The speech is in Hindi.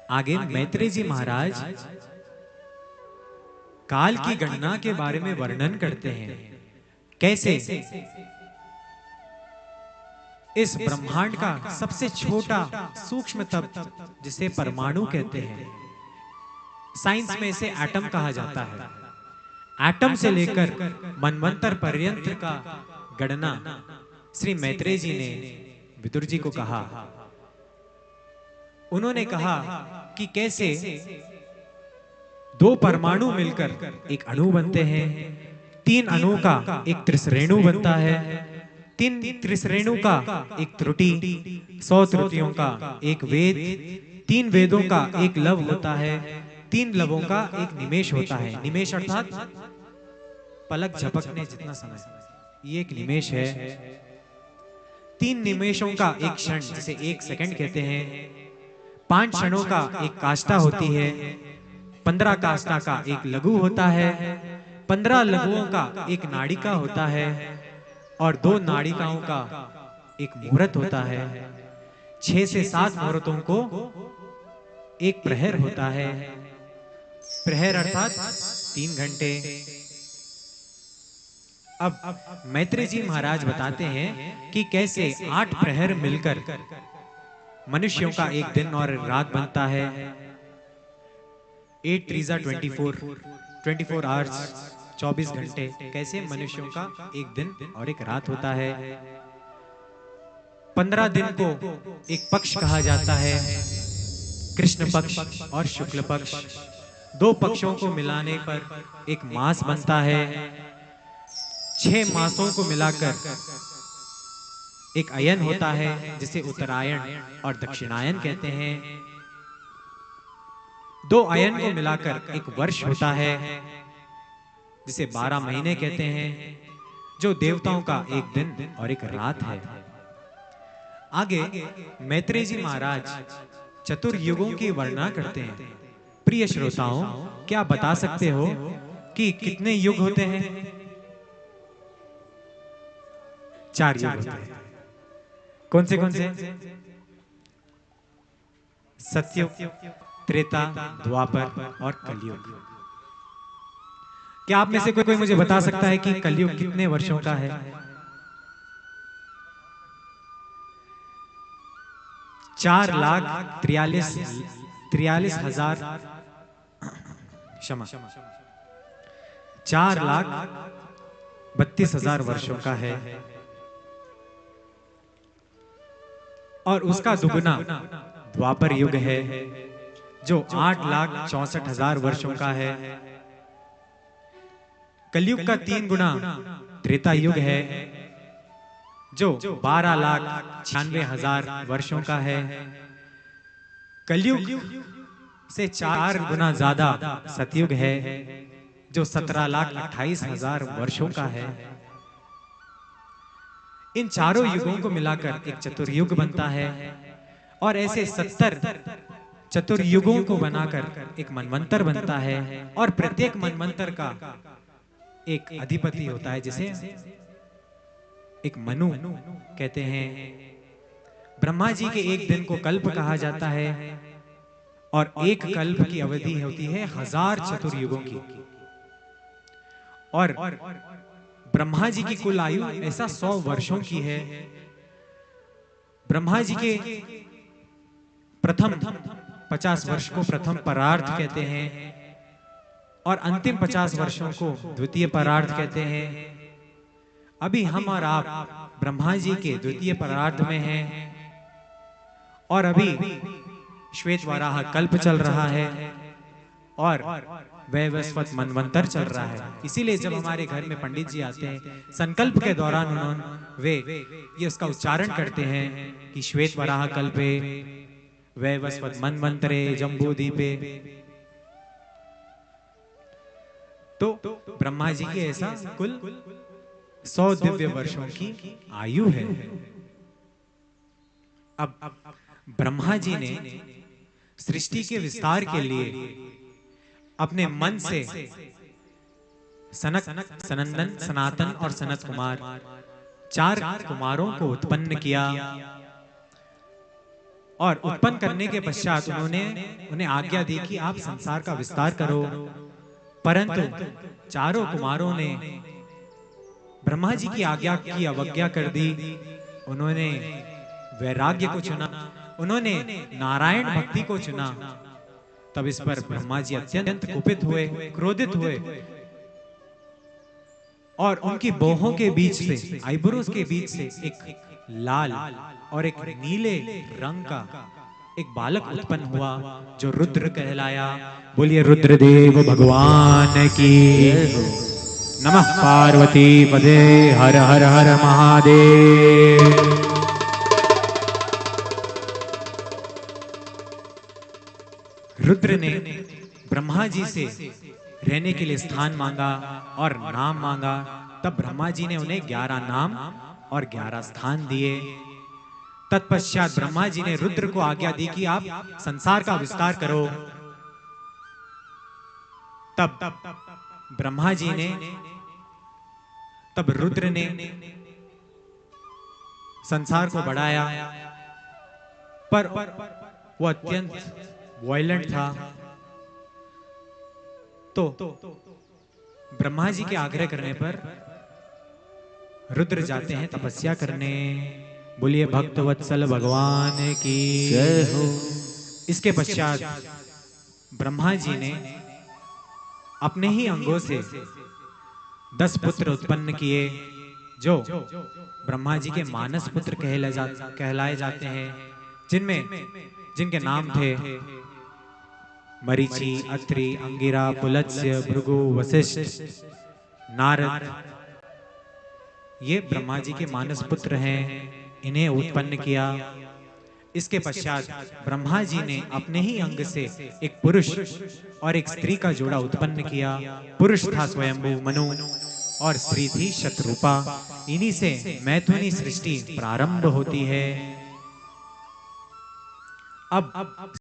आगे मैत्रेय जी महाराज काल की गणना के बारे में वर्णन करते हैं। कैसे इस ब्रह्मांड का सबसे छोटा सूक्ष्म तत्व, जिसे परमाणु कहते हैं, साइंस में इसे एटम कहा जाता है, एटम से लेकर मनवंतर पर्यंत का गणना श्री मैत्रेय जी ने विदुर जी को कहा। उन्होंने कहा कि कैसे दो परमाणु मिलकर एक अणु बनते हैं, तीन अणु का एक त्रिश्रेणु बनता है, तीन त्रिश्रेणु का एक त्रुटि, 100 त्रुटियों का एक वेद, तीन वेदों का एक लव होता है, तीन लवों का एक निमेष होता है। निमेष अर्थात पलक झपकने जितना समय, ये एक निमेष है। तीन निमेषों का एक क्षण, जिसे एक सेकंड कहते हैं, 5 क्षणों का एक काष्ठा होती है, 15 काष्ठा का एक लघु होता है, 15 लघुओं का एक नाड़िका होता है, और 2 नाड़िकाओं का एक मुहूर्त होता है। 6 से 7 मुहूर्तों को एक प्रहर होता है। प्रहर अर्थात 3 घंटे। अब मैत्रेय जी महाराज बताते हैं कि कैसे 8 प्रहर मिलकर मनुष्यों का एक दिन और रात बनता है। 8 3 24 आवर्स, 24 घंटे। कैसे मनुष्यों का एक दिन और एक रात होता है। 15 दिन को एक पक्ष कहा जाता है, कृष्ण पक्ष और शुक्ल पक्ष। 2 पक्षों को मिलाने पर एक मास बनता है। 6 मासों को मिलाकर एक अयन होता है, जिसे उत्तरायण और दक्षिणायन कहते हैं। 2 अयन को मिलाकर एक वर्ष होता है, जिसे 12 महीने कहते हैं, जो देवताओं का एक दिन और एक रात है। आगे मैत्रेय जी महाराज चतुर्युगों की वर्णना करते हैं। प्रिय श्रोताओं, क्या बता सकते हो कि कितने युग होते हैं? 4 युग होते हैं। कौन से? सतयुग, त्रेता, द्वापर और कलयुग। क्या आप में से कोई मुझे बता सकता है कि कलयुग कितने वर्षों का है? 4,43,000 क्षमा 4,32,000 वर्षों का है। और उसका दुगुना द्वापर युग है, जो 8,64,000 वर्षों का है। कलयुग का 3 गुना त्रेता युग है, जो 12,96,000 वर्षों का है। कलयुग से 4 गुना ज्यादा सतयुग है, जो 17,28,000 वर्षों का है। इन चारों युगों को मिलाकर एक चतुर्युग बनता है, और ऐसे 70 चतुर्युगों को बनाकर एक मनवंतर बनता है। और प्रत्येक मनवंतर का एक अधिपति होता है, जिसे एक मनु कहते हैं। ब्रह्मा जी के एक दिन को कल्प कहा जाता है, और एक कल्प की अवधि होती है 1000 चतुर्युगों की। और ब्रह्मा जी की कुल आयु ऐसा 100 वर्षों की है। ब्रह्मा जी के प्रथम 50 वर्ष को प्रथम परार्थ कहते हैं, और अंतिम 50 वर्षों को द्वितीय परार्थ कहते हैं। अभी हम और आप ब्रह्मा जी के द्वितीय परार्थ में हैं, और अभी श्वेत वराह कल्प चल रहा है, और वैवस्वत मनवंतर चल रहा है। इसीलिए जब हमारे घर में पंडित जी आते हैं, संकल्प के दौरान वे ये उसका उच्चारण करते हैं कि श्वेत वराह कल्पे वैवस्वत मनवंतरे जम्बूदीपे। तो ब्रह्मा जी के ऐसा कुल 100 दिव्य वर्षों की आयु है। अब ब्रह्मा जी ने सृष्टि के विस्तार के लिए अपने मन से सनक, सनंदन, सनातन और सनत कुमार 4 कुमारों को उत्पन्न किया। और उत्पन्न करने के पश्चात उन्होंने उन्हें आज्ञा दी कि आप संसार का विस्तार करो। परंतु चारों कुमारों ने ब्रह्मा जी की आज्ञा की अवज्ञा कर दी। उन्होंने वैराग्य को चुना, उन्होंने नारायण भक्ति को चुना। तब इस पर ब्रह्मा जी अत्यंत कुपित हुए, क्रोधित हुए और उनकी बाहों के बीच से, आईब्रोज के बीच से एक लाल और एक नीले रंग का एक बालक उत्पन्न हुआ जो रुद्र कहलाया। बोलिए रुद्रदेव भगवान की। नमः पार्वती पदे हर हर हर महादेव। रुद्र ने ब्रह्मा जी से रहने के लिए स्थान मांगा और नाम मांगा। तब ब्रह्मा जी ने उन्हें 11 नाम और 11 स्थान दिए। तत्पश्चात ब्रह्मा जी ने रुद्र को आज्ञा दी कि आप संसार का विस्तार करो। तब ब्रह्मा जी ने, तब रुद्र ने संसार को बढ़ाया, पर वो अत्यंत वायलेंट था। तो ब्रह्मा जी के आग्रह करने पर रुद्र जाते हैं तपस्या करने। बोलिए भक्त वत्सल भगवान की जय हो। इसके पश्चात ब्रह्मा जी ने अपने ही अंगों से 10 पुत्र उत्पन्न किए जो ब्रह्मा जी के मानस पुत्र कहलाए जाते हैं, जिनके नाम थे मरीचि, अत्रि, अंगिरा, पुलत्स्य, भृगु, वशिष्ठ, नारद। ये ब्रह्मा जी के मानस पुत्र हैं, इन्हें उत्पन्न किया। इसके पश्चात ब्रह्मा जी ने अपने ही अंग से एक पुरुष और एक स्त्री का जोड़ा उत्पन्न किया। पुरुष था स्वयंभू मनु और स्त्री थी शतरूपा। इन्हीं से मैथुनी सृष्टि प्रारंभ होती है। अब